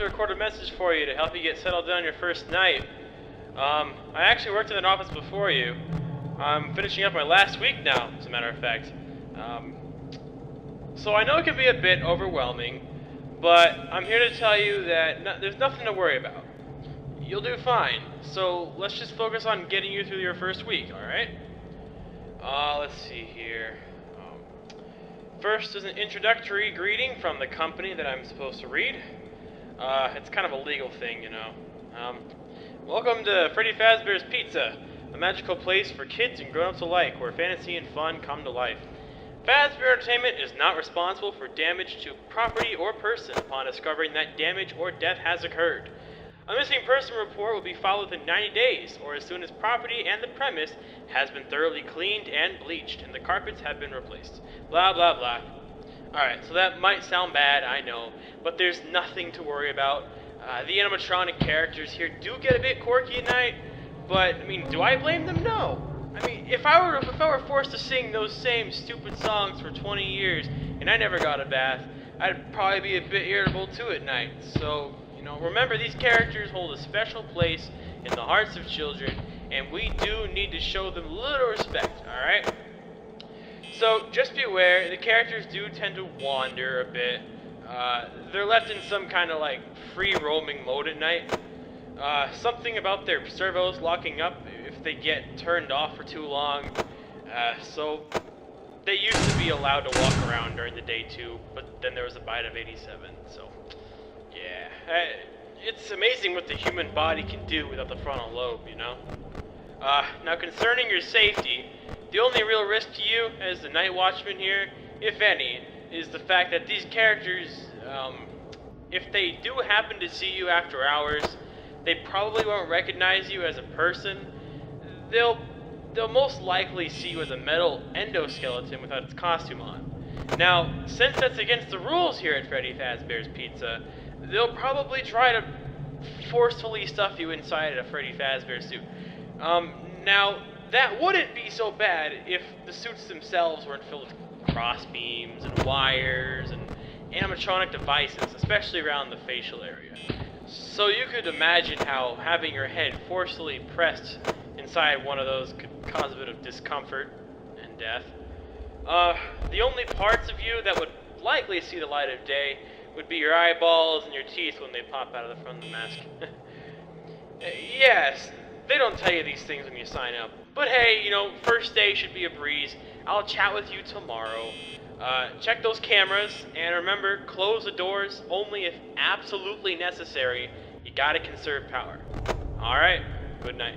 to record a message for you to help you get settled down your first night. I actually worked in an office before you. I'm finishing up my last week now, as a matter of fact. So I know it can be a bit overwhelming, but I'm here to tell you that there's nothing to worry about. You'll do fine, so let's just focus on getting you through your first week, alright? Let's see here. First is an introductory greeting from the company that I'm supposed to read. It's kind of a legal thing, you know. Welcome to Freddy Fazbear's Pizza, a magical place for kids and grown-ups alike, where fantasy and fun come to life. Fazbear Entertainment is not responsible for damage to property or person upon discovering that damage or death has occurred. A missing person report will be filed within 90 days, or as soon as property and the premise has been thoroughly cleaned and bleached, and the carpets have been replaced. Blah, blah, blah. Alright, so that might sound bad, I know, but there's nothing to worry about. The animatronic characters here do get a bit quirky at night, but, I mean, do I blame them? No. I mean, if I were forced to sing those same stupid songs for 20 years, and I never got a bath, I'd probably be a bit irritable too at night, so... You know, remember, these characters hold a special place in the hearts of children, and we do need to show them a little respect, alright? So, just be aware, the characters do tend to wander a bit. They're left in some kind of, like, free-roaming mode at night. Something about their servos locking up if they get turned off for too long. So, they used to be allowed to walk around during the day, too, but then there was a bite of 87, so... Yeah, it's amazing what the human body can do without the frontal lobe, you know? Now concerning your safety, the only real risk to you as the night watchman here, if any, is the fact that these characters, if they do happen to see you after hours, they probably won't recognize you as a person. They'll most likely see you as a metal endoskeleton without its costume on. Now, since that's against the rules here at Freddy Fazbear's Pizza, they'll probably try to forcefully stuff you inside a Freddy Fazbear suit. Now, that wouldn't be so bad if the suits themselves weren't filled with crossbeams and wires and animatronic devices, especially around the facial area. So you could imagine how having your head forcefully pressed inside one of those could cause a bit of discomfort and death. The only parts of you that would likely see the light of day would be your eyeballs and your teeth when they pop out of the front of the mask. Yes, they don't tell you these things when you sign up. But hey, you know, first day should be a breeze. I'll chat with you tomorrow. Check those cameras, and remember, close the doors only if absolutely necessary. You gotta conserve power. Alright, good night.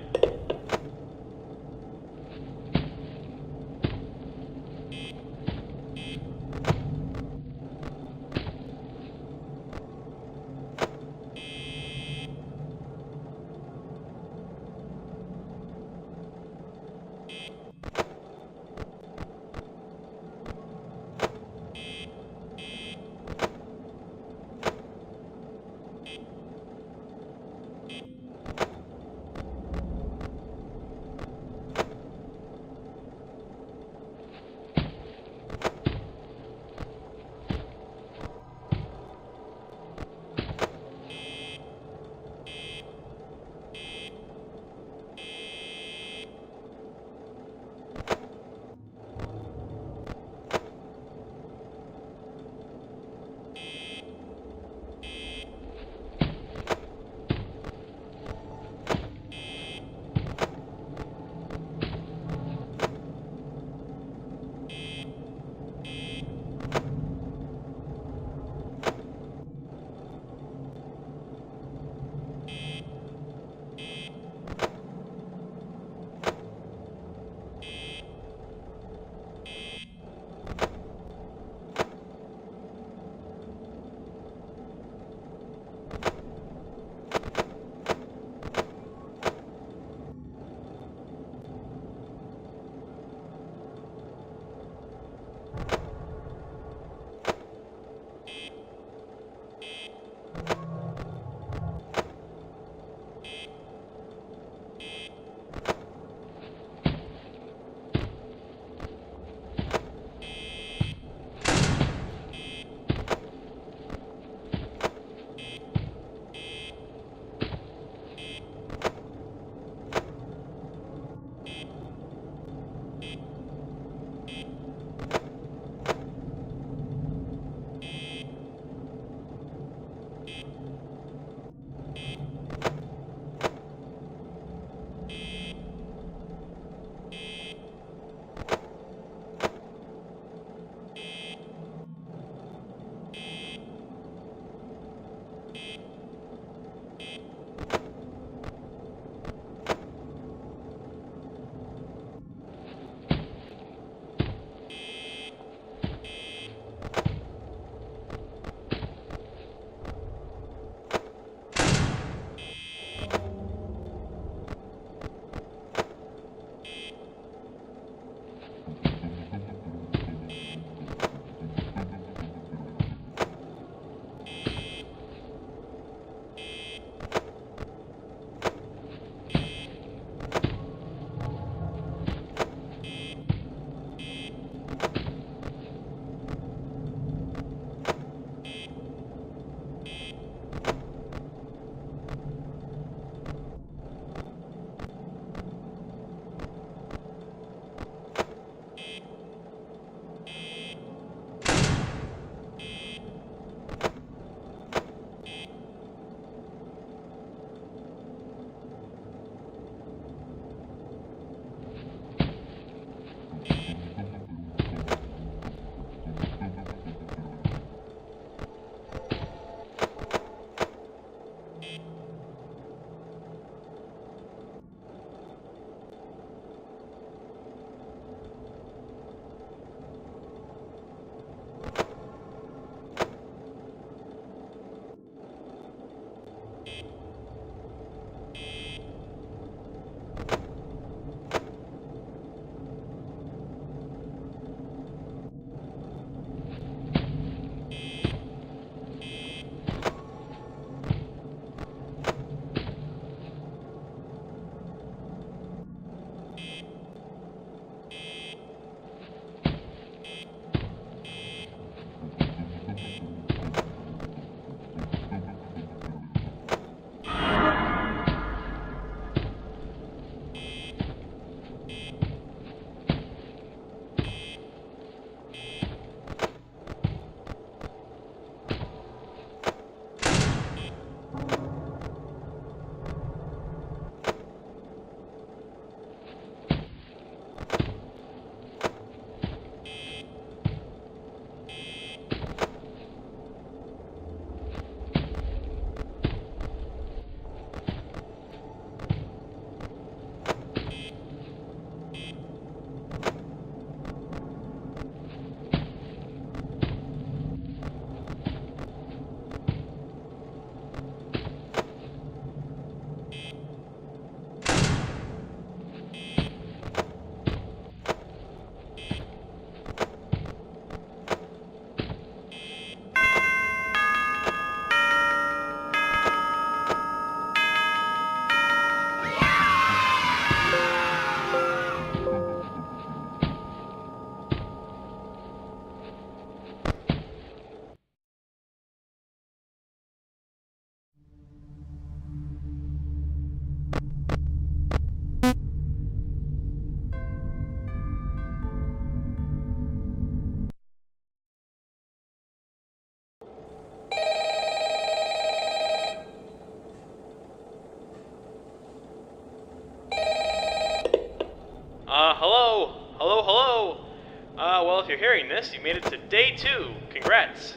Well, if you're hearing this, you made it to day 2. Congrats.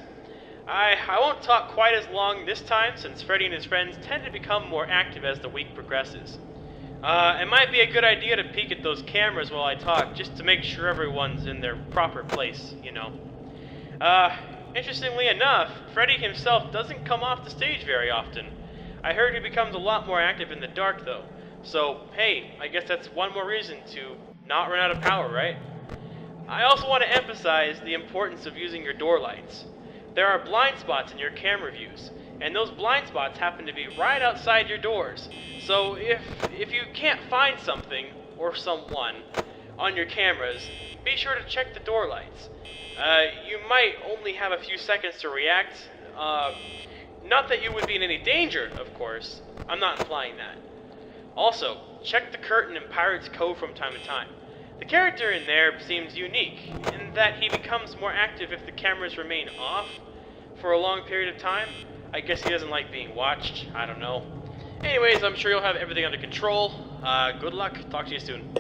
I won't talk quite as long this time, since Freddy and his friends tend to become more active as the week progresses. It might be a good idea to peek at those cameras while I talk, just to make sure everyone's in their proper place, you know. Interestingly enough, Freddy himself doesn't come off the stage very often. I heard he becomes a lot more active in the dark, though. So, hey, I guess that's one more reason to not run out of power, right? I also want to emphasize the importance of using your door lights. There are blind spots in your camera views, and those blind spots happen to be right outside your doors. So if you can't find something, or someone, on your cameras, be sure to check the door lights. You might only have a few seconds to react. Not that you would be in any danger, of course. I'm not implying that. Also, check the curtain in Pirate's Cove from time to time. The character in there seems unique, in that he becomes more active if the cameras remain off for a long period of time. I guess he doesn't like being watched, I don't know. Anyways, I'm sure you'll have everything under control. Good luck, talk to you soon.